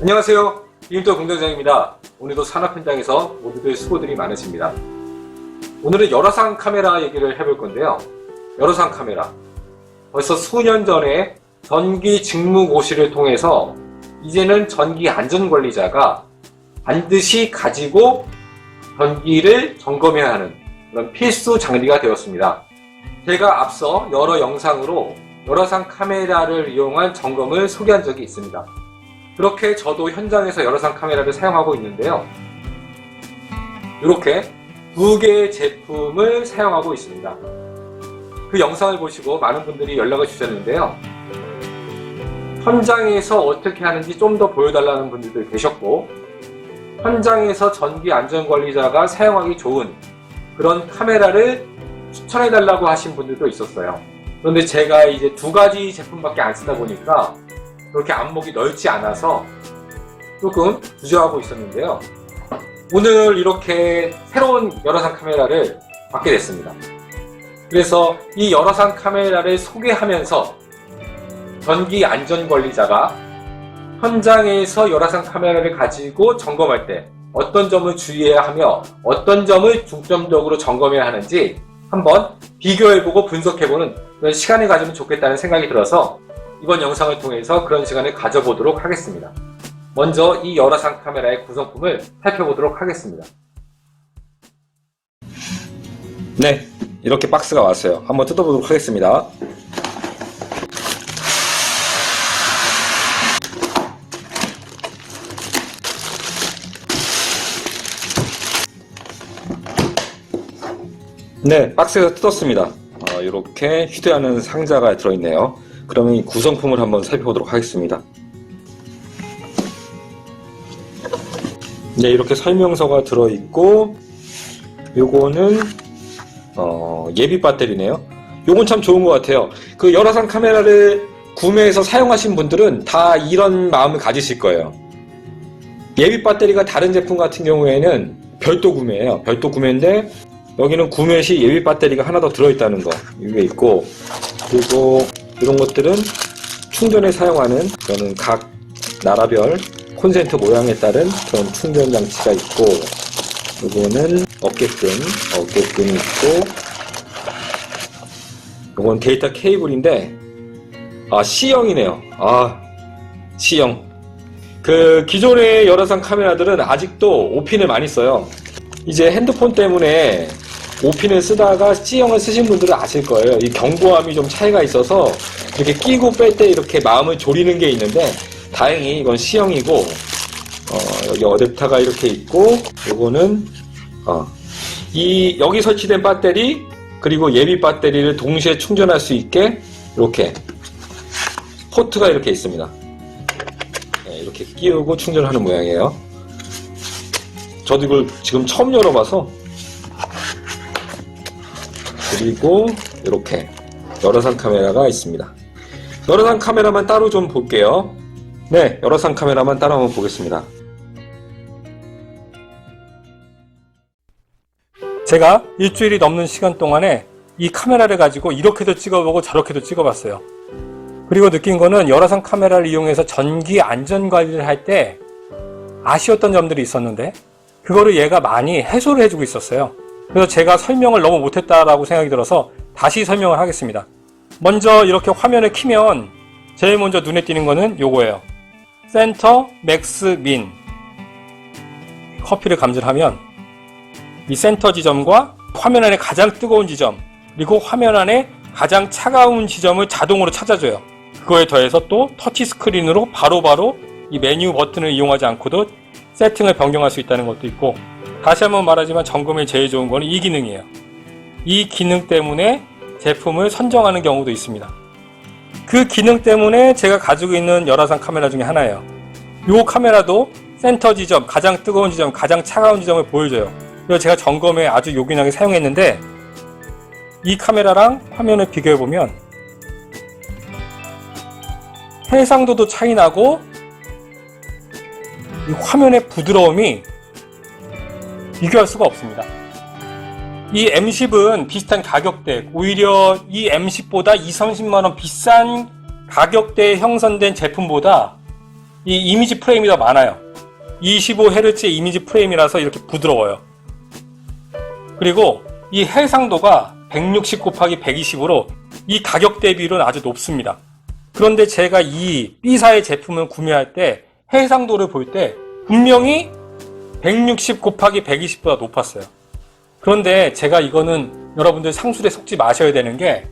안녕하세요. 이인터 공장장입니다. 오늘도 산업 현장에서 모두들 수고들이 많으십니다. 오늘은 열화상 카메라 얘기를 해볼 건데요. 열화상 카메라. 벌써 수년 전에 전기 직무고시를 통해서 이제는 전기 안전관리자가 반드시 가지고 전기를 점검해야 하는 그런 필수 장비가 되었습니다. 제가 앞서 여러 영상으로 열화상 카메라를 이용한 점검을 소개한 적이 있습니다. 그렇게 저도 현장에서 열화상 카메라를 사용하고 있는데요. 이렇게 두 개의 제품을 사용하고 있습니다. 그 영상을 보시고 많은 분들이 연락을 주셨는데요. 현장에서 어떻게 하는지 좀 더 보여달라는 분들도 계셨고, 현장에서 전기 안전관리자가 사용하기 좋은 그런 카메라를 추천해달라고 하신 분들도 있었어요. 그런데 제가 이제 두 가지 제품밖에 안 쓰다 보니까 그렇게 안목이 넓지 않아서 조금 주저하고 있었는데요. 오늘 이렇게 새로운 열화상 카메라를 받게 됐습니다. 그래서 이 열화상 카메라를 소개하면서 전기 안전관리자가 현장에서 열화상 카메라를 가지고 점검할 때 어떤 점을 주의해야 하며 어떤 점을 중점적으로 점검해야 하는지 한번 비교해보고 분석해보는 그런 시간을 가지면 좋겠다는 생각이 들어서 이번 영상을 통해서 그런 시간을 가져보도록 하겠습니다. 먼저 이 열화상 카메라의 구성품을 살펴보도록 하겠습니다. 네, 이렇게 박스가 왔어요. 한번 뜯어보도록 하겠습니다. 네, 박스가 뜯었습니다. 이렇게 휴대하는 상자가 들어있네요. 그러면 이 구성품을 한번 살펴보도록 하겠습니다. 네, 이렇게 설명서가 들어있고, 요거는 예비 배터리네요. 요건 참 좋은 것 같아요. 그 열화상 카메라를 구매해서 사용하신 분들은 다 이런 마음을 가지실 거예요. 예비 배터리가 다른 제품 같은 경우에는 별도 구매예요. 별도 구매인데 여기는 구매 시 예비 배터리가 하나 더 들어있다는 거, 이게 있고, 그리고 이런 것들은 충전에 사용하는 그런 각 나라별 콘센트 모양에 따른 그런 충전 장치가 있고, 이거는 어깨끈이 있고, 이건 데이터 케이블인데, C형이네요. C형. 그 기존의 열화상 카메라들은 아직도 O핀을 많이 써요. 이제 핸드폰 때문에 O핀을 쓰다가 C형을 쓰신 분들은 아실 거예요. 이 견고함이 좀 차이가 있어서 이렇게 끼고 뺄 때 이렇게 마음을 졸이는 게 있는데, 다행히 이건 C형이고, 여기 어댑터가 이렇게 있고, 요거는 여기 설치된 배터리 그리고 예비 배터리를 동시에 충전할 수 있게 이렇게 포트가 이렇게 있습니다. 네, 이렇게 끼우고 충전하는 모양이에요. 저도 이걸 지금 처음 열어봐서. 그리고 이렇게 열화상 카메라가 있습니다. 열화상 카메라만 따로 좀 볼게요. 네, 열화상 카메라만 따로 한번 보겠습니다. 제가 일주일이 넘는 시간 동안에 이 카메라를 가지고 이렇게도 찍어보고 저렇게도 찍어봤어요. 그리고 느낀 거는 열화상 카메라를 이용해서 전기 안전관리를 할 때 아쉬웠던 점들이 있었는데 그거를 얘가 많이 해소를 해주고 있었어요. 그래서 제가 설명을 너무 못했다라고 생각이 들어서 다시 설명을 하겠습니다. 먼저 이렇게 화면을 키면 제일 먼저 눈에 띄는 거는 요거예요. 센터 맥스 민. 커피를 감지하면 이 센터 지점과 화면 안에 가장 뜨거운 지점, 그리고 화면 안에 가장 차가운 지점을 자동으로 찾아줘요. 그거에 더해서 또 터치 스크린으로 바로바로 이 메뉴 버튼을 이용하지 않고도 세팅을 변경할 수 있다는 것도 있고, 다시 한번 말하지만 점검에 제일 좋은 거는 이 기능이에요. 이 기능 때문에 제품을 선정하는 경우도 있습니다. 그 기능 때문에 제가 가지고 있는 열화상 카메라 중에 하나예요. 이 카메라도 센터 지점, 가장 뜨거운 지점, 가장 차가운 지점을 보여줘요. 그래서 제가 점검에 아주 요긴하게 사용했는데, 이 카메라랑 화면을 비교해보면 해상도도 차이 나고 이 화면의 부드러움이 비교할 수가 없습니다. 이 M10은 비슷한 가격대, 오히려 이 M10보다 20-30만원 비싼 가격대에 형성된 제품보다 이 이미지 프레임이 더 많아요. 25Hz의 이미지 프레임이라서 이렇게 부드러워요. 그리고 이 해상도가 160 곱하기 120으로 이 가격 대비로는 아주 높습니다. 그런데 제가 이 B사의 제품을 구매할 때 해상도를 볼 때 분명히 160 곱하기 120보다 높았어요. 그런데 제가 이거는 여러분들 상술에 속지 마셔야 되는 게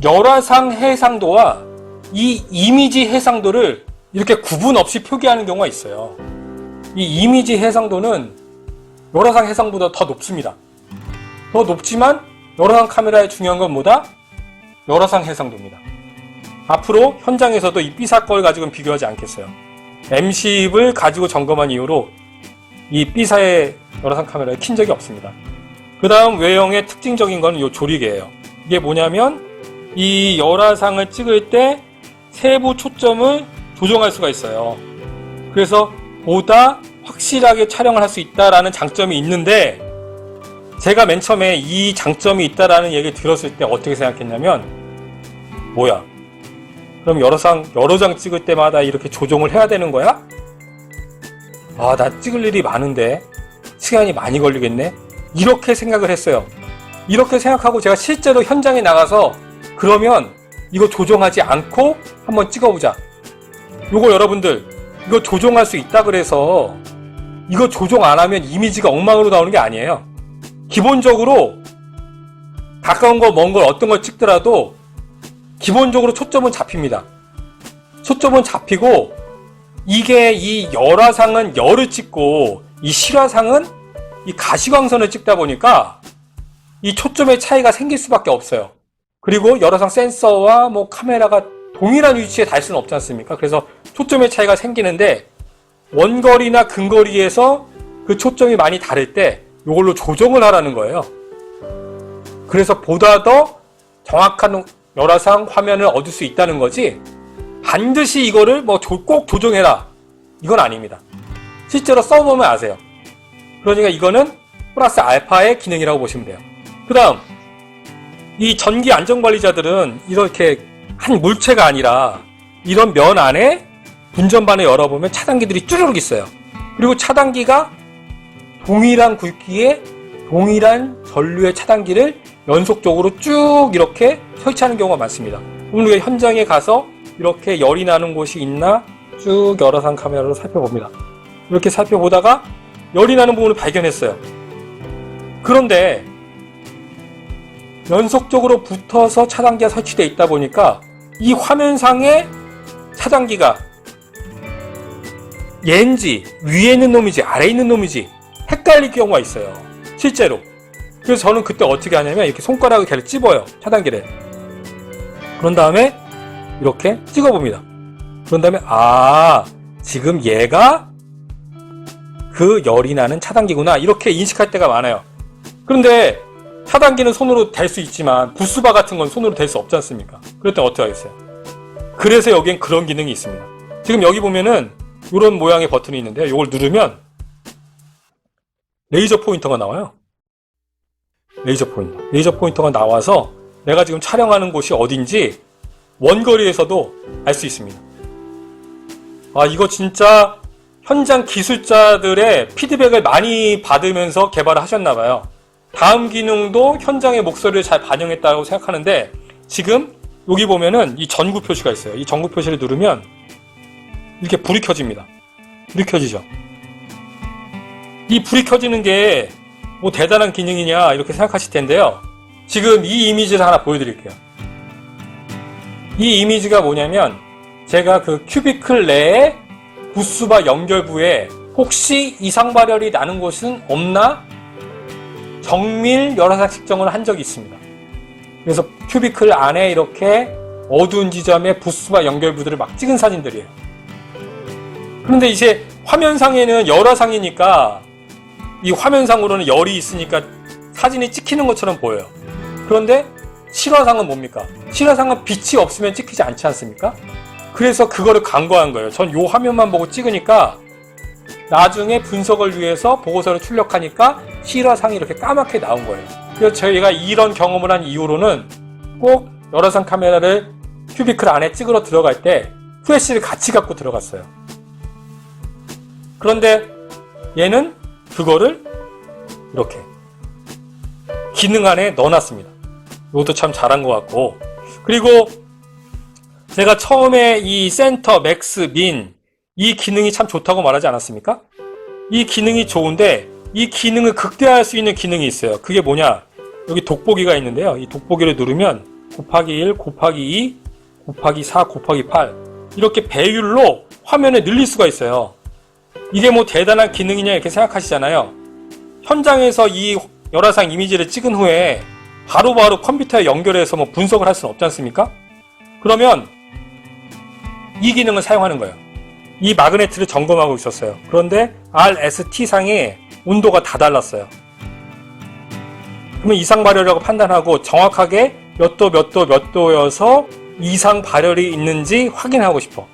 열화상 해상도와 이 이미지 해상도를 이렇게 구분 없이 표기하는 경우가 있어요. 이 이미지 해상도는 열화상 해상도보다 더 높습니다. 더 높지만 열화상 카메라의 중요한 건 뭐다? 열화상 해상도입니다. 앞으로 현장에서도 이 B사 걸 가지고는 비교하지 않겠어요. M10을 가지고 점검한 이후로 이 B사의 열화상 카메라에 킨 적이 없습니다. 그 다음 외형의 특징적인 건 이 조리개예요. 이게 뭐냐면 이 열화상을 찍을 때 세부 초점을 조정할 수가 있어요. 그래서 보다 확실하게 촬영을 할 수 있다라는 장점이 있는데 제가 맨 처음에 이 장점이 있다라는 얘기를 들었을 때 어떻게 생각했냐면 뭐야? 그럼 여러 장 찍을 때마다 이렇게 조정을 해야 되는 거야? 아, 나 찍을 일이 많은데 시간이 많이 걸리겠네? 이렇게 생각을 했어요. 이렇게 생각하고 제가 실제로 현장에 나가서 그러면 이거 조정하지 않고 한번 찍어보자. 요거 여러분들 이거 조정할 수 있다 그래서 이거 조정 안 하면 이미지가 엉망으로 나오는 게 아니에요. 기본적으로 가까운 거 먼 걸 어떤 걸 찍더라도 기본적으로 초점은 잡힙니다. 초점은 잡히고 이게 이 열화상은 열을 찍고 이 실화상은 이 가시광선을 찍다 보니까 이 초점의 차이가 생길 수밖에 없어요. 그리고 열화상 센서와 뭐 카메라가 동일한 위치에 달 수는 없지 않습니까? 그래서 초점의 차이가 생기는데 원거리나 근거리에서 그 초점이 많이 다를 때 이걸로 조정을 하라는 거예요. 그래서 보다 더 정확한 열화상 화면을 얻을 수 있다는 거지 반드시 이거를 뭐 꼭 조정해라 이건 아닙니다. 실제로 써보면 아세요. 그러니까 이거는 플러스 알파의 기능이라고 보시면 돼요. 그 다음 이 전기 안전관리자들은 이렇게 한 물체가 아니라 이런 면 안에 분전반을 열어보면 차단기들이 쭈르륵 있어요. 그리고 차단기가 동일한 굵기에 동일한 전류의 차단기를 연속적으로 쭉 이렇게 설치하는 경우가 많습니다. 우리가 현장에 가서 이렇게 열이 나는 곳이 있나 쭉 열화상 카메라로 살펴봅니다. 이렇게 살펴보다가 열이 나는 부분을 발견했어요. 그런데 연속적으로 붙어서 차단기가 설치되어 있다 보니까 이 화면상의 차단기가 얘인지 위에 있는 놈이지 아래에 있는 놈이지 헷갈릴 경우가 있어요. 실제로. 그래서 저는 그때 어떻게 하냐면 이렇게 손가락을 계속 찝어요. 차단기를. 그런 다음에 이렇게 찍어봅니다. 그런 다음에 지금 얘가 그 열이 나는 차단기구나 이렇게 인식할 때가 많아요. 그런데 차단기는 손으로 댈 수 있지만 부스바 같은 건 손으로 댈 수 없지 않습니까? 그럴 때 어떻게 하겠어요? 그래서 여기엔 그런 기능이 있습니다. 지금 여기 보면은 이런 모양의 버튼이 있는데요. 이걸 누르면 레이저 포인터가 나와요. 레이저 포인터가 나와서 내가 지금 촬영하는 곳이 어딘지 원거리에서도 알 수 있습니다. 이거 진짜 현장 기술자들의 피드백을 많이 받으면서 개발을 하셨나봐요. 다음 기능도 현장의 목소리를 잘 반영했다고 생각하는데 지금 여기 보면은 이 전구 표시가 있어요. 이 전구 표시를 누르면 이렇게 불이 켜집니다. 불이 켜지죠. 이 불이 켜지는 게 뭐 대단한 기능이냐 이렇게 생각하실 텐데요. 지금 이 이미지를 하나 보여드릴게요. 이 이미지가 뭐냐면 제가 그 큐비클 내에 부스바 연결부에 혹시 이상 발열이 나는 곳은 없나 정밀 열화상 측정을 한 적이 있습니다. 그래서 큐비클 안에 이렇게 어두운 지점에 부스바 연결부들을 막 찍은 사진들이에요. 그런데 이제 화면상에는 열화상이니까 이 화면상으로는 열이 있으니까 사진이 찍히는 것처럼 보여요. 그런데 실화상은 뭡니까? 실화상은 빛이 없으면 찍히지 않지 않습니까? 그래서 그거를 간과한 거예요. 전 요 화면만 보고 찍으니까 나중에 분석을 위해서 보고서를 출력하니까 실화상이 이렇게 까맣게 나온 거예요. 그래서 저희가 이런 경험을 한 이후로는 꼭 열화상 카메라를 큐비클 안에 찍으러 들어갈 때 플래시를 같이 갖고 들어갔어요. 그런데 얘는 그거를 이렇게 기능 안에 넣어놨습니다. 이것도 참 잘한 것 같고, 그리고 제가 처음에 이 센터, 맥스, 민 이 기능이 참 좋다고 말하지 않았습니까? 이 기능이 좋은데 이 기능을 극대화할 수 있는 기능이 있어요. 그게 뭐냐? 여기 돋보기가 있는데요. 이 돋보기를 누르면 곱하기 1, 곱하기 2, 곱하기 4, 곱하기 8 이렇게 배율로 화면을 늘릴 수가 있어요. 이게 뭐 대단한 기능이냐 이렇게 생각하시잖아요. 현장에서 이 열화상 이미지를 찍은 후에 바로바로 컴퓨터에 연결해서 뭐 분석을 할 수는 없지 않습니까? 그러면 이 기능을 사용하는 거예요. 이 마그네트를 점검하고 있었어요. 그런데 RST상의 온도가 다 달랐어요. 그러면 이상 발열이라고 판단하고 정확하게 몇 도 몇 도 몇 도여서 이상 발열이 있는지 확인하고 싶어.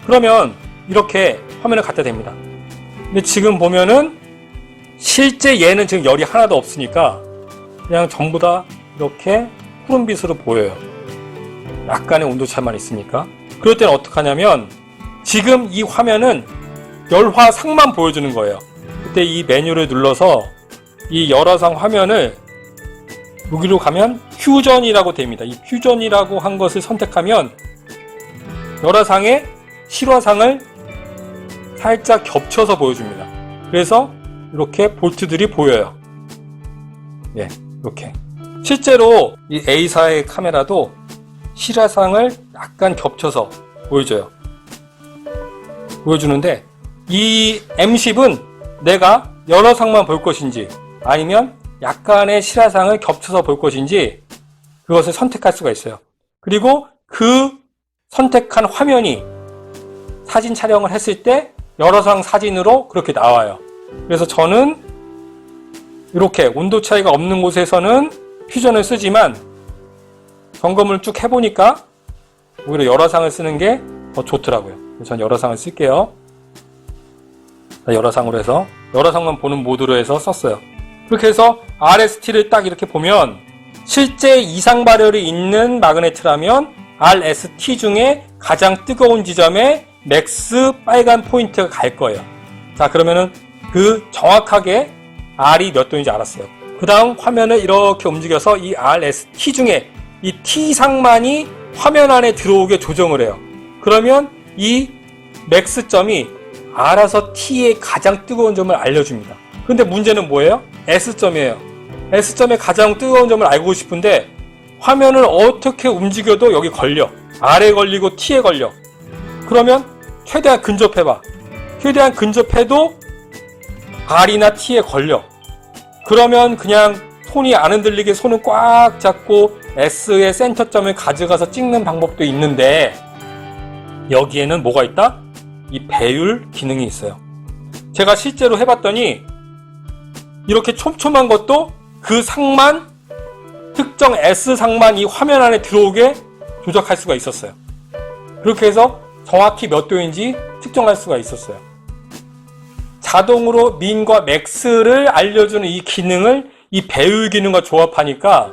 그러면 이렇게 화면을 갖다 댑니다. 근데 지금 보면은 실제 얘는 지금 열이 하나도 없으니까 그냥 전부 다 이렇게 푸른빛으로 보여요. 약간의 온도차만 있으니까. 그럴 때는 어떻게 하냐면 지금 이 화면은 열화상만 보여주는 거예요. 그때 이 메뉴를 눌러서 이 열화상 화면을 여기로 가면 퓨전이라고 됩니다. 이 퓨전이라고 한 것을 선택하면 열화상의 실화상을 살짝 겹쳐서 보여줍니다. 그래서 이렇게 볼트들이 보여요. 예, 이렇게. 실제로 이 A사의 카메라도 실화상을 약간 겹쳐서 보여주는데 이 M10은 내가 열화상만 볼 것인지 아니면 약간의 실화상을 겹쳐서 볼 것인지 그것을 선택할 수가 있어요. 그리고 그 선택한 화면이 사진 촬영을 했을 때 열화상 사진으로 그렇게 나와요. 그래서 저는 이렇게 온도 차이가 없는 곳에서는 퓨전을 쓰지만 점검을 쭉 해보니까 오히려 열화상을 쓰는 게 더 좋더라고요. 그래서 전 열화상을 쓸게요. 열화상으로 해서 열화상만 보는 모드로 해서 썼어요. 그렇게 해서 RST를 딱 이렇게 보면 실제 이상 발열이 있는 마그네트라면 RST 중에 가장 뜨거운 지점에 맥스 빨간 포인트가 갈 거예요. 자, 그러면은 그 정확하게 R이 몇 도인지 알았어요. 그 다음 화면을 이렇게 움직여서 이 RST 중에 이 T상만이 화면 안에 들어오게 조정을 해요. 그러면 이 맥스점이 알아서 T의 가장 뜨거운 점을 알려줍니다. 근데 문제는 뭐예요? S점이에요. S점의 가장 뜨거운 점을 알고 싶은데 화면을 어떻게 움직여도 여기 걸려. R에 걸리고 T에 걸려. 그러면 최대한 근접해봐. 최대한 근접해도 R이나 T에 걸려. 그러면 그냥 손이 안 흔들리게 손을 꽉 잡고 S의 센터점을 가져가서 찍는 방법도 있는데 여기에는 뭐가 있다? 이 배율 기능이 있어요. 제가 실제로 해봤더니 이렇게 촘촘한 것도 그 상만 특정 S상만 이 화면 안에 들어오게 조작할 수가 있었어요. 그렇게 해서 정확히 몇 도인지 측정할 수가 있었어요. 자동으로 민과 맥스를 알려주는 이 기능을 이 배율 기능과 조합하니까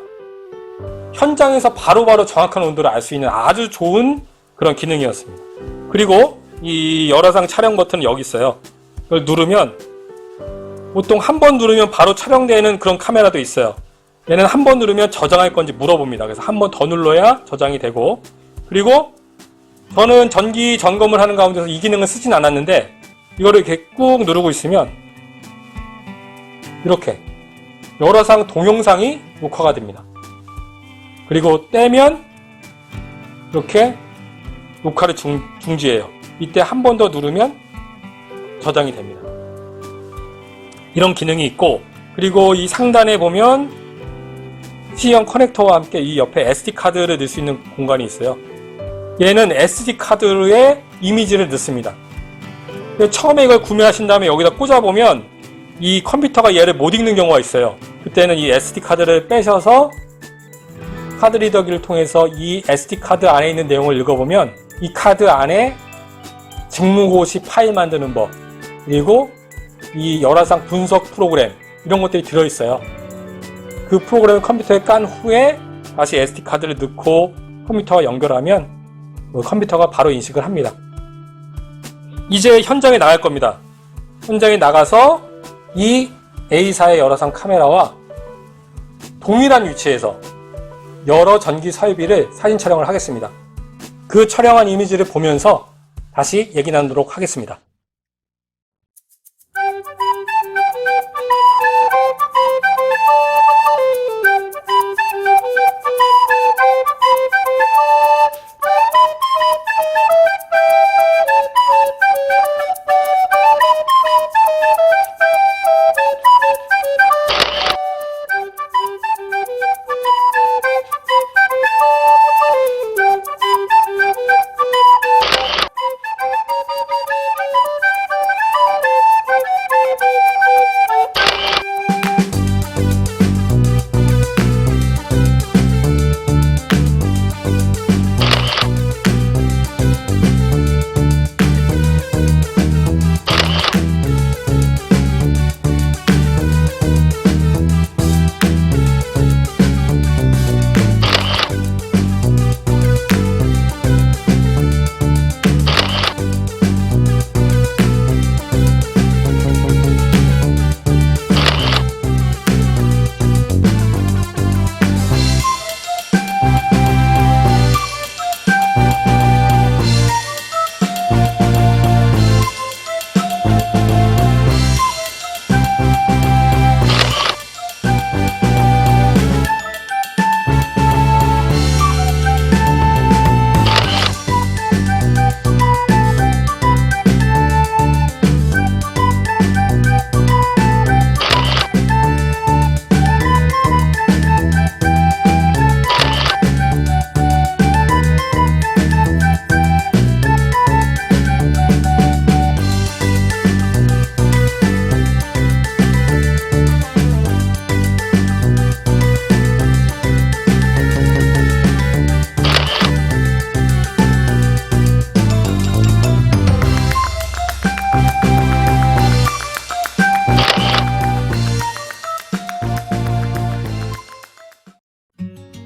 현장에서 바로바로 정확한 온도를 알 수 있는 아주 좋은 그런 기능이었습니다. 그리고 이 열화상 촬영 버튼은 여기 있어요. 이걸 누르면 보통 한 번 누르면 바로 촬영되는 그런 카메라도 있어요. 얘는 한 번 누르면 저장할 건지 물어봅니다. 그래서 한 번 더 눌러야 저장이 되고, 그리고 저는 전기 점검을 하는 가운데서 이 기능을 쓰진 않았는데 이거를 이렇게 꾹 누르고 있으면 이렇게 열화상 동영상이 녹화가 됩니다. 그리고 떼면 이렇게 녹화를 중지해요. 이때 한 번 더 누르면 저장이 됩니다. 이런 기능이 있고, 그리고 이 상단에 보면 C형 커넥터와 함께 이 옆에 SD카드를 넣을 수 있는 공간이 있어요. 얘는 SD카드에 이미지를 넣습니다. 처음에 이걸 구매하신 다음에 여기다 꽂아보면 이 컴퓨터가 얘를 못 읽는 경우가 있어요. 그때는 이 SD카드를 빼셔서 카드 리더기를 통해서 이 SD카드 안에 있는 내용을 읽어보면 이 카드 안에 직무고시 파일 만드는 법, 그리고 이 열화상 분석 프로그램 이런 것들이 들어있어요. 그 프로그램을 컴퓨터에 깐 후에 다시 SD카드를 넣고 컴퓨터와 연결하면 컴퓨터가 바로 인식을 합니다. 이제 현장에 나갈 겁니다. 현장에 나가서 이 A사의 열화상 카메라와 동일한 위치에서 여러 전기 설비를 사진 촬영을 하겠습니다. 그 촬영한 이미지를 보면서 다시 얘기 나누도록 하겠습니다.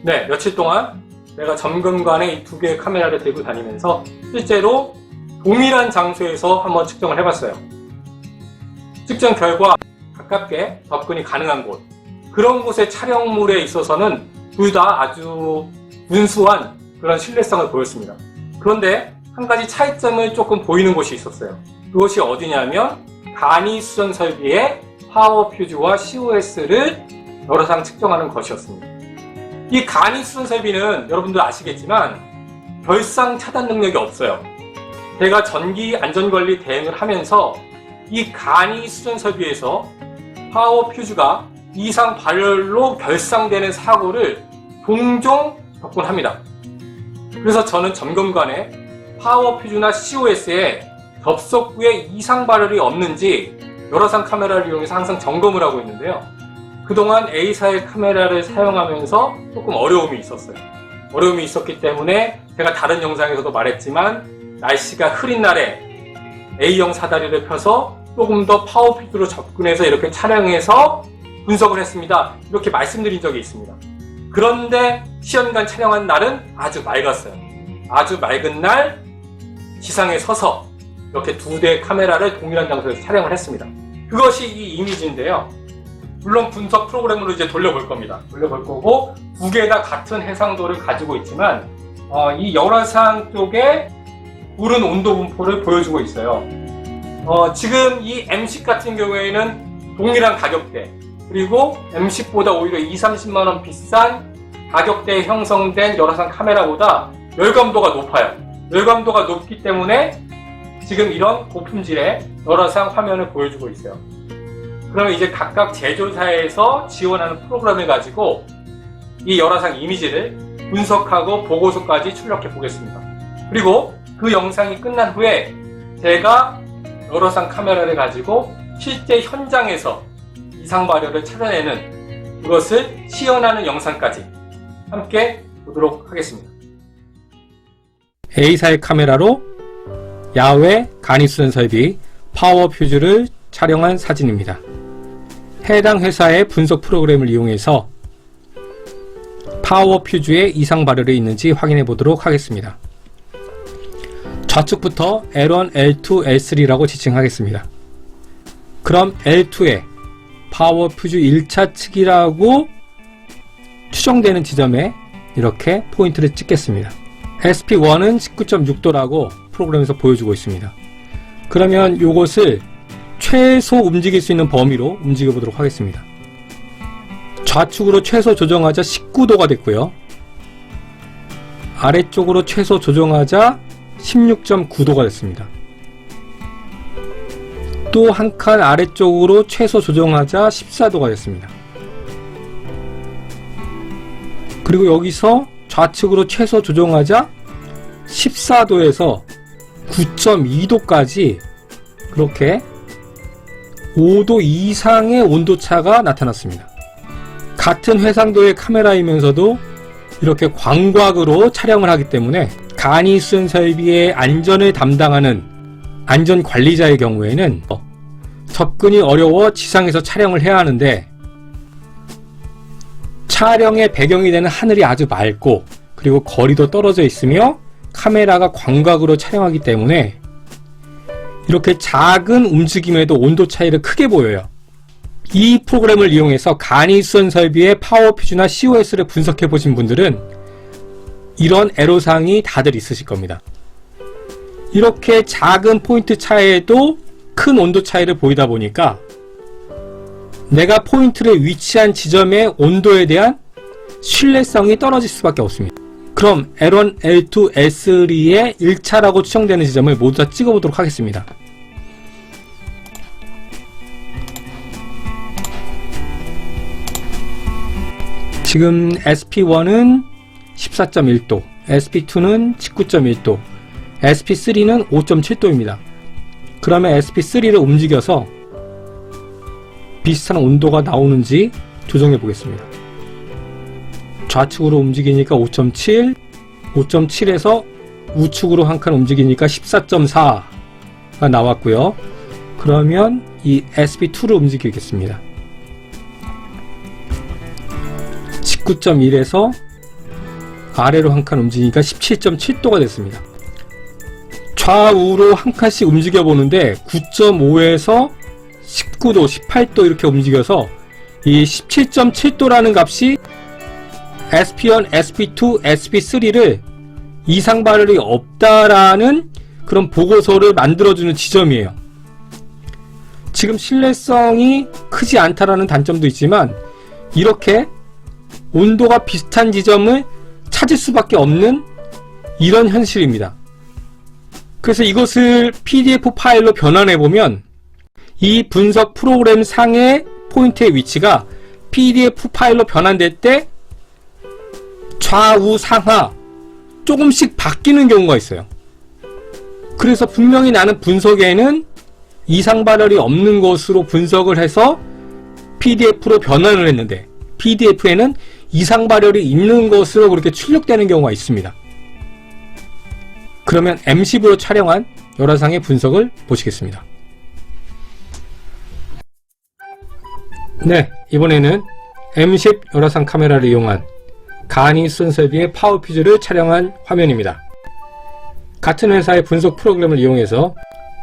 네, 며칠 동안 내가 점검관에 이 두 개의 카메라를 들고 다니면서 실제로 동일한 장소에서 한번 측정을 해봤어요. 측정 결과 가깝게 접근이 가능한 곳, 그런 곳의 촬영물에 있어서는 둘 다 아주 준수한 그런 신뢰성을 보였습니다. 그런데 한 가지 차이점을 조금 보이는 곳이 있었어요. 그것이 어디냐면 간이 수전 설비의 파워 퓨즈와 COS를 열화상 측정하는 것이었습니다. 이 간이 수전 설비는 여러분들 아시겠지만 결상 차단 능력이 없어요. 제가 전기 안전관리 대행을 하면서 이 간이 수전 설비에서 파워 퓨즈가 이상 발열로 결상되는 사고를 종종 겪곤 합니다. 그래서 저는 점검관에 파워 퓨즈나 COS에 접속부에 이상 발열이 없는지 열화상 카메라를 이용해서 항상 점검을 하고 있는데요. 그동안 A사의 카메라를 사용하면서 조금 어려움이 있었어요. 어려움이 있었기 때문에 제가 다른 영상에서도 말했지만 날씨가 흐린 날에 A형 사다리를 펴서 조금 더 파워 퓨즈로 접근해서 이렇게 촬영해서 분석을 했습니다. 이렇게 말씀드린 적이 있습니다. 그런데 시연관 촬영한 날은 아주 맑았어요. 아주 맑은 날 지상에 서서 이렇게 두 대의 카메라를 동일한 장소에서 촬영을 했습니다. 그것이 이 이미지인데요. 물론 분석 프로그램으로 이제 돌려볼 겁니다. 돌려볼 거고 두 개 다 같은 해상도를 가지고 있지만 이 열화상 쪽에 우른 온도 분포를 보여주고 있어요. 지금 이 M10 같은 경우에는 동일한 가격대, 그리고 M10보다 오히려 20-30만원 비싼 가격대에 형성된 열화상 카메라보다 열감도가 높아요. 열감도가 높기 때문에 지금 이런 고품질의 열화상 화면을 보여주고 있어요. 그러면 이제 각각 제조사에서 지원하는 프로그램을 가지고 이 열화상 이미지를 분석하고 보고서까지 출력해 보겠습니다. 그리고 그 영상이 끝난 후에 제가 열화상 카메라를 가지고 실제 현장에서 이상 발열을 찾아내는 그것을 시연하는 영상까지 함께 보도록 하겠습니다. A사의 카메라로 야외 간이수전 설비 파워 퓨즈를 촬영한 사진입니다. 해당 회사의 분석 프로그램을 이용해서 파워 퓨즈에 이상 발열이 있는지 확인해 보도록 하겠습니다. 좌측부터 L1, L2, L3라고 지칭하겠습니다. 그럼 L2에 파워 퓨즈 1차 측이라고 추정되는 지점에 이렇게 포인트를 찍겠습니다. SP1은 19.6도라고 프로그램에서 보여주고 있습니다. 그러면 이것을 최소 움직일 수 있는 범위로 움직여 보도록 하겠습니다. 좌측으로 최소 조정하자 19도가 됐고요. 아래쪽으로 최소 조정하자 16.9도가 됐습니다. 또 한 칸 아래쪽으로 최소 조정하자 14도가 됐습니다. 그리고 여기서 좌측으로 최소 조정하자 14도에서 9.2도까지 그렇게 5도 이상의 온도차가 나타났습니다. 같은 해상도의 카메라이면서도 이렇게 광각으로 촬영을 하기 때문에 간이 쓴 설비의 안전을 담당하는 안전관리자의 경우에는 접근이 어려워 지상에서 촬영을 해야 하는데 촬영의 배경이 되는 하늘이 아주 맑고 그리고 거리도 떨어져 있으며 카메라가 광각으로 촬영하기 때문에 이렇게 작은 움직임에도 온도 차이를 크게 보여요. 이 프로그램을 이용해서 간이선 설비의 파워 퓨즈나 COS를 분석해 보신 분들은 이런 애로사항이 다들 있으실 겁니다. 이렇게 작은 포인트 차이에도 큰 온도 차이를 보이다 보니까 내가 포인트를 위치한 지점의 온도에 대한 신뢰성이 떨어질 수밖에 없습니다. 그럼 L1, L2, L3의 1차라고 추정되는 지점을 모두 다 찍어보도록 하겠습니다. 지금 SP1은 14.1도, SP2는 19.1도, SP3는 5.7도입니다. 그러면 SP3를 움직여서 비슷한 온도가 나오는지 조정해 보겠습니다. 좌측으로 움직이니까 5.7, 5.7에서 우측으로 한 칸 움직이니까 14.4가 나왔고요. 그러면 이 SP2를 움직이겠습니다. 19.1에서 아래로 한 칸 움직이니까 17.7도가 됐습니다. 좌우로 한 칸씩 움직여 보는데 9.5에서 19도, 18도 이렇게 움직여서 이 17.7도라는 값이 SP1, SP2, SP3를 이상 발열이 없다라는 그런 보고서를 만들어주는 지점이에요. 지금 신뢰성이 크지 않다라는 단점도 있지만 이렇게 온도가 비슷한 지점을 찾을 수밖에 없는 이런 현실입니다. 그래서 이것을 PDF 파일로 변환해보면 이 분석 프로그램 상의 포인트의 위치가 PDF 파일로 변환될 때 좌우 상하 조금씩 바뀌는 경우가 있어요. 그래서 분명히 나는 분석에는 이상 발열이 없는 것으로 분석을 해서 PDF로 변환을 했는데 PDF에는 이상 발열이 있는 것으로 그렇게 출력되는 경우가 있습니다. 그러면 M10으로 촬영한 열화상의 분석을 보시겠습니다. 네, 이번에는 M10 열화상 카메라를 이용한 간이선 설비의 파워 퓨즈를 촬영한 화면입니다. 같은 회사의 분석 프로그램을 이용해서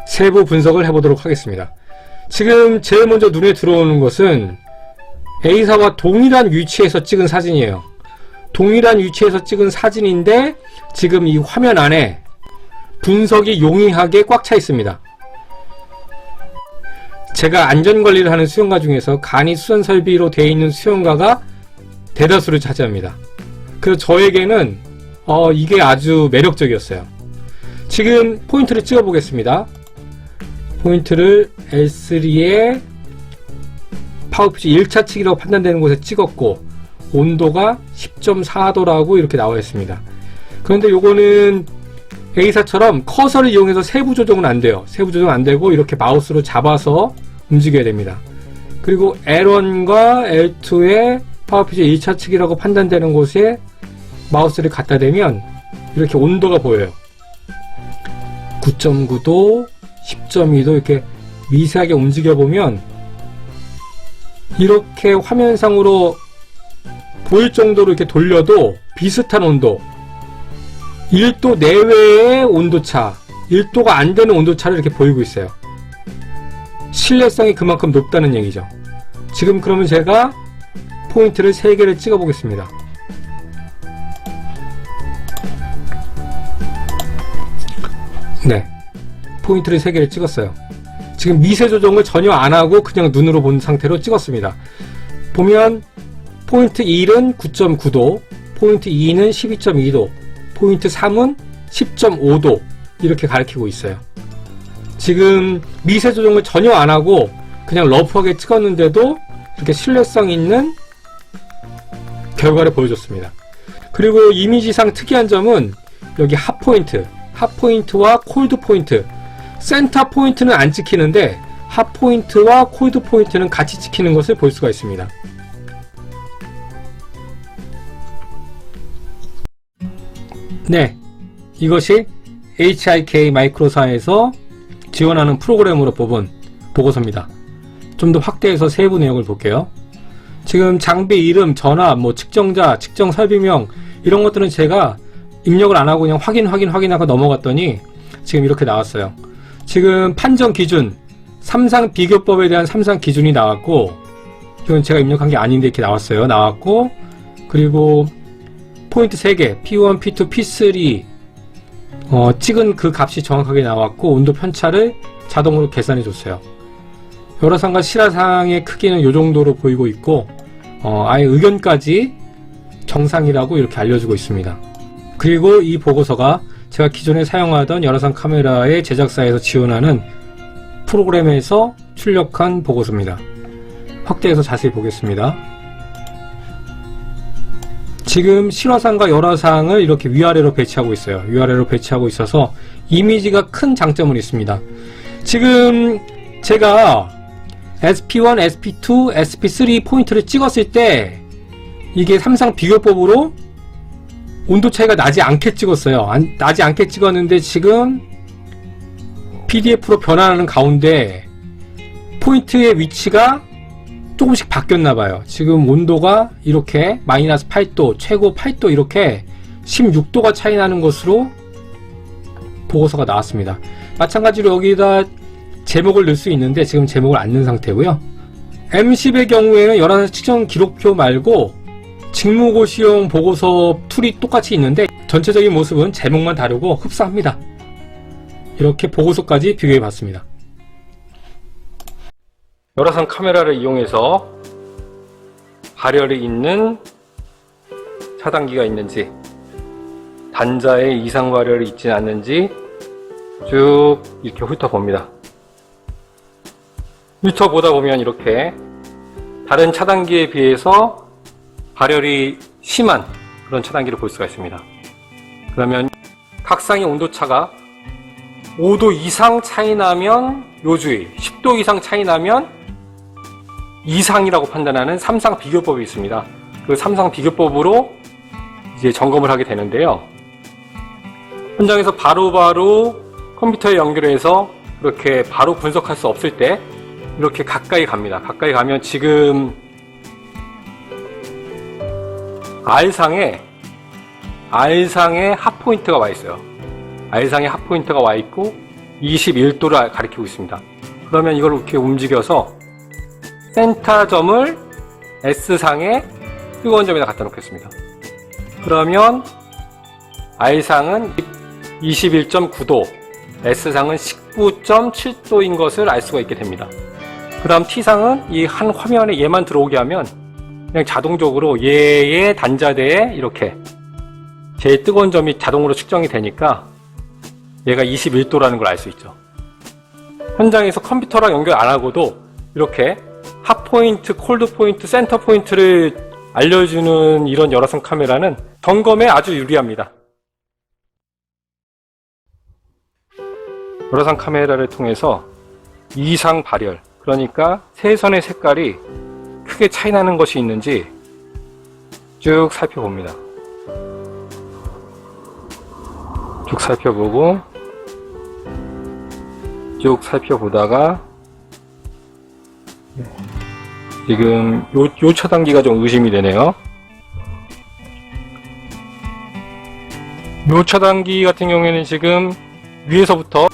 세부 분석을 해보도록 하겠습니다. 지금 제일 먼저 눈에 들어오는 것은 A사와 동일한 위치에서 찍은 사진이에요. 동일한 위치에서 찍은 사진인데 지금 이 화면 안에 분석이 용이하게 꽉 차 있습니다. 제가 안전관리를 하는 수영가 중에서 간이 수전 설비로 되어 있는 수영가가 대다수를 차지합니다. 그래서 저에게는 이게 아주 매력적이었어요. 지금 포인트를 찍어 보겠습니다. 포인트를 L3의 파워퓨즈 1차 측이라고 판단되는 곳에 찍었고 온도가 10.4도라고 이렇게 나와 있습니다. 그런데 요거는 A사처럼 커서를 이용해서 세부 조정은 안 돼요. 세부 조정 안 되고 이렇게 마우스로 잡아서 움직여야 됩니다. 그리고 L1과 L2의 파워퓨즈 1차 측이라고 판단되는 곳에 마우스를 갖다 대면 이렇게 온도가 보여요. 9.9도, 10.2도 이렇게 미세하게 움직여 보면 이렇게 화면상으로 보일 정도로 이렇게 돌려도 비슷한 온도 1도 내외의 온도차 1도가 안 되는 온도차를 이렇게 보이고 있어요. 신뢰성이 그만큼 높다는 얘기죠. 지금 그러면 제가 포인트를 3개를 찍어 보겠습니다. 네, 포인트를 3개를 찍었어요. 지금 미세 조정을 전혀 안 하고 그냥 눈으로 본 상태로 찍었습니다. 보면 포인트 1은 9.9도, 포인트 2는 12.2도, 포인트 3은 10.5도 이렇게 가리키고 있어요. 지금 미세 조정을 전혀 안 하고 그냥 러프하게 찍었는데도 이렇게 신뢰성 있는 결과를 보여줬습니다. 그리고 이미지상 특이한 점은 여기 핫포인트와 콜드포인트, 센터 포인트는 안 찍히는데 핫포인트와 콜드포인트는 같이 찍히는 것을 볼 수가 있습니다. 네, 이것이 HIK 마이크로사에서 지원하는 프로그램으로 뽑은 보고서입니다. 좀 더 확대해서 세부 내용을 볼게요. 지금 장비 이름, 전압, 측정자, 측정 설비명 이런 것들은 제가 입력을 안 하고 그냥 확인하고 넘어갔더니 지금 이렇게 나왔어요. 지금 판정 기준, 삼상 비교법에 대한 삼상 기준이 나왔고, 이건 제가 입력한 게 아닌데 이렇게 나왔어요. 나왔고, 그리고 포인트 3개, P1, P2, P3 찍은 그 값이 정확하게 나왔고, 온도 편차를 자동으로 계산해 줬어요. 열화상과 실화상의 크기는 이 정도로 보이고 있고, 아예 의견까지 정상이라고 이렇게 알려주고 있습니다. 그리고 이 보고서가 제가 기존에 사용하던 열화상 카메라의 제작사에서 지원하는 프로그램에서 출력한 보고서입니다. 확대해서 자세히 보겠습니다. 지금 실화상과 열화상을 이렇게 위아래로 배치하고 있어요. 위아래로 배치하고 있어서 이미지가 큰 장점은 있습니다. 지금 제가 SP1, SP2, SP3 포인트를 찍었을 때 이게 삼상 비교법으로 온도 차이가 나지 않게 찍었어요. 나지 않게 찍었는데 지금 PDF로 변환하는 가운데 포인트의 위치가 조금씩 바뀌었나봐요. 지금 온도가 이렇게 마이너스 8도, 최고 8도 이렇게 16도가 차이 나는 것으로 보고서가 나왔습니다. 마찬가지로 여기다 제목을 넣을 수 있는데 지금 제목을 안 넣은 상태고요. M10의 경우에는 열화상 측정 기록표 말고 직무고시용 보고서 툴이 똑같이 있는데 전체적인 모습은 제목만 다르고 흡사합니다. 이렇게 보고서까지 비교해 봤습니다. 열화상 카메라를 이용해서 발열이 있는 차단기가 있는지, 단자에 이상 발열이 있지 않는지 쭉 이렇게 훑어봅니다. 훑어보다 보면 이렇게 다른 차단기에 비해서 발열이 심한 그런 차단기를 볼 수가 있습니다. 그러면 각 쌍의 온도차가 5도 이상 차이 나면 요주의, 10도 이상 차이 나면 이상이라고 판단하는 삼상 비교법이 있습니다. 그 삼상 비교법으로 이제 점검을 하게 되는데요. 현장에서 바로바로 컴퓨터에 연결해서 그렇게 바로 분석할 수 없을 때 이렇게 가까이 갑니다. 가까이 가면 지금 R상에 핫포인트가 와 있어요. R상에 핫포인트가 와 있고 21도를 가리키고 있습니다. 그러면 이걸 이렇게 움직여서 센터점을 S상에 뜨거운 점에다 갖다 놓겠습니다. 그러면 R상은 21.9도, S상은 19.7도인 것을 알 수가 있게 됩니다. 그 다음 T상은 이 한 화면에 얘만 들어오게 하면 그냥 자동적으로 얘의 단자대에 이렇게 제일 뜨거운 점이 자동으로 측정이 되니까 얘가 21도라는 걸 알 수 있죠. 현장에서 컴퓨터랑 연결 안 하고도 이렇게 핫포인트, 콜드포인트, 센터포인트를 알려주는 이런 열화상 카메라는 점검에 아주 유리합니다. 열화상 카메라를 통해서 이상 발열, 그러니까 세선의 색깔이 크게 차이 나는 것이 있는지 쭉 살펴봅니다. 쭉 살펴보고 쭉 살펴보다가 지금 요 차단기가 좀 의심이 되네요. 요 차단기 같은 경우에는 지금 위에서부터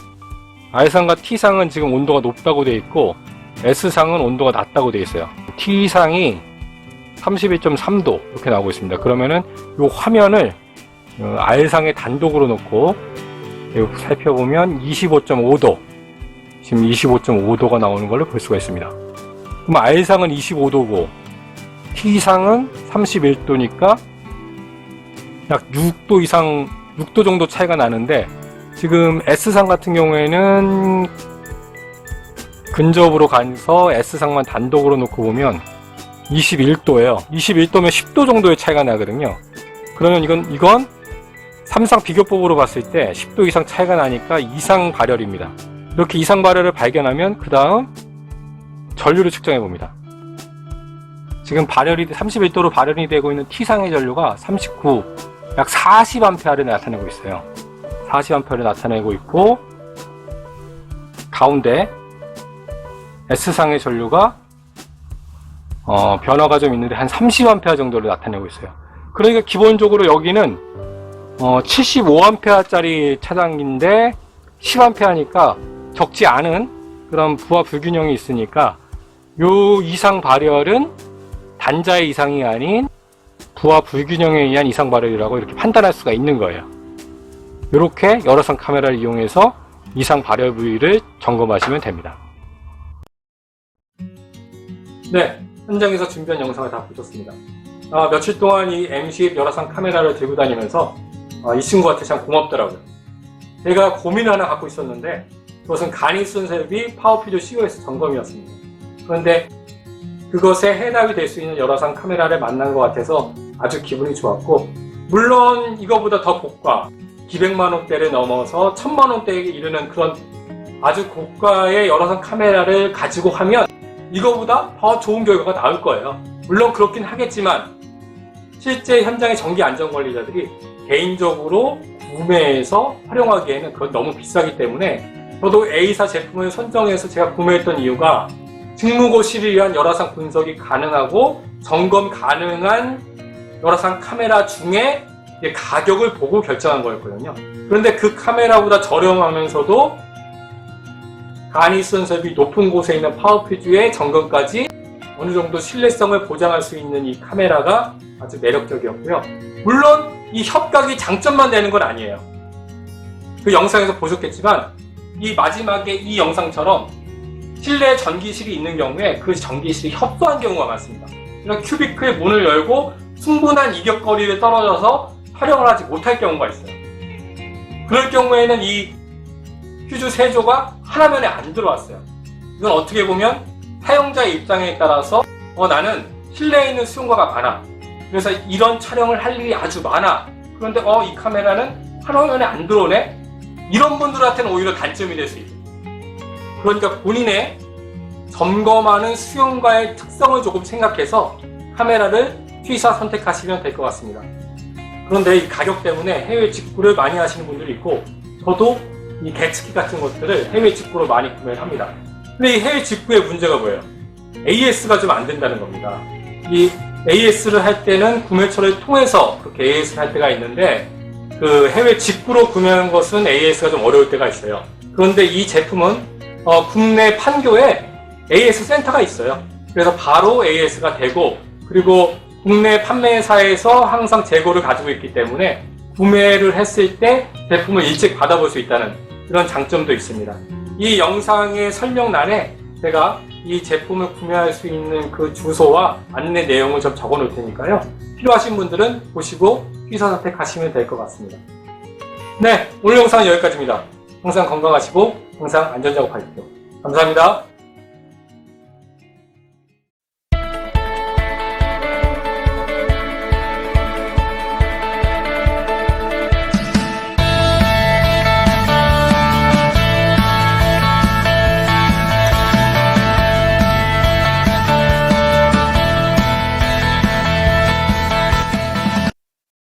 R상과 T상은 지금 온도가 높다고 되어 있고 S상은 온도가 낮다고 되어 있어요. T상이 31.3도 이렇게 나오고 있습니다. 그러면은 이 화면을 R상에 단독으로 놓고 살펴보면 25.5도, 지금 25.5도가 나오는 걸로 볼 수가 있습니다. 그럼 R상은 25도고 T상은 31도니까 약 6도 이상, 6도 정도 차이가 나는데, 지금 S상 같은 경우에는 근접으로 가서 S상만 단독으로 놓고 보면 21도예요. 21도면 10도 정도의 차이가 나거든요. 그러면 이건 3상 비교법으로 봤을 때 10도 이상 차이가 나니까 이상 발열입니다. 이렇게 이상 발열을 발견하면 그 다음 전류를 측정해 봅니다. 지금 31도로 발열이 되고 있는 T상의 전류가 39, 약 40A를 나타내고 있어요. 40A를 나타내고 있고, 가운데 S상의 전류가 변화가 좀 있는데 한 30A 정도를 나타내고 있어요. 그러니까 기본적으로 여기는 75A짜리 차단기인데 10A니까 적지 않은 그런 부하 불균형이 있으니까 요 이상 발열은 단자의 이상이 아닌 부하 불균형에 의한 이상 발열이라고 이렇게 판단할 수가 있는 거예요. 이렇게 열화상 카메라를 이용해서 이상 발열 부위를 점검하시면 됩니다. 네, 현장에서 준비한 영상을 다 보셨습니다. 며칠 동안 이 M10 열화상 카메라를 들고 다니면서 이 친구한테 참 고맙더라고요. 제가 고민을 하나 갖고 있었는데 그것은 간이순-셀비 파워퓨즈 COS 점검이었습니다. 그런데 그것에 해답이 될 수 있는 열화상 카메라를 만난 것 같아서 아주 기분이 좋았고, 물론 이거보다 더 고가, 기백만 원대를 넘어서 1000만 원대에 이르는 그런 아주 고가의 열화상 카메라를 가지고 하면 이거보다 더 좋은 결과가 나올 거예요. 물론 그렇긴 하겠지만 실제 현장의 전기 안전관리자들이 개인적으로 구매해서 활용하기에는 그건 너무 비싸기 때문에 저도 A사 제품을 선정해서 제가 구매했던 이유가 직무고시를 위한 열화상 분석이 가능하고 점검 가능한 열화상 카메라 중에 가격을 보고 결정한 거였거든요. 그런데 그 카메라보다 저렴하면서도 간이순-셀비 높은 곳에 있는 파워퓨즈의 점검까지 어느 정도 신뢰성을 보장할 수 있는 이 카메라가 아주 매력적이었고요. 물론 이 협각이 장점만 되는 건 아니에요. 그 영상에서 보셨겠지만 이 마지막에 이 영상처럼 실내 전기실이 있는 경우에 그 전기실이 협소한 경우가 많습니다. 그러니까 큐비클 문을 열고 충분한 이격거리를 떨어져서 활용을 하지 못할 경우가 있어요. 그럴 경우에는 이 퓨즈 세조가 하나면에 안 들어왔어요. 이건 어떻게 보면 사용자의 입장에 따라서 나는 실내에 있는 수용과가 많아. 그래서 이런 촬영을 할 일이 아주 많아. 그런데 이 카메라는 화면에 안 들어오네? 이런 분들한테는 오히려 단점이 될 수 있어요. 그러니까 본인의 점검하는 수용과의 특성을 조금 생각해서 카메라를 T사 선택하시면 될 것 같습니다. 그런데 이 가격 때문에 해외 직구를 많이 하시는 분들이 있고, 저도 이 대치기 같은 것들을 해외 직구로 많이 구매를 합니다. 근데 이 해외 직구의 문제가 뭐예요? AS가 좀 안 된다는 겁니다. 이 AS를 할 때는 구매처를 통해서 그렇게 AS를 할 때가 있는데, 그 해외 직구로 구매하는 것은 AS가 좀 어려울 때가 있어요. 그런데 이 제품은 국내 판교에 AS 센터가 있어요. 그래서 바로 AS가 되고, 그리고 국내 판매사에서 항상 재고를 가지고 있기 때문에 구매를 했을 때 제품을 일찍 받아볼 수 있다는 그런 장점도 있습니다. 이 영상의 설명란에 제가 이 제품을 구매할 수 있는 그 주소와 안내 내용을 좀 적어 놓을 테니까요. 필요하신 분들은 보시고 T사 선택하시면 될 것 같습니다. 네, 오늘 영상은 여기까지입니다. 항상 건강하시고 항상 안전작업하십시오. 감사합니다.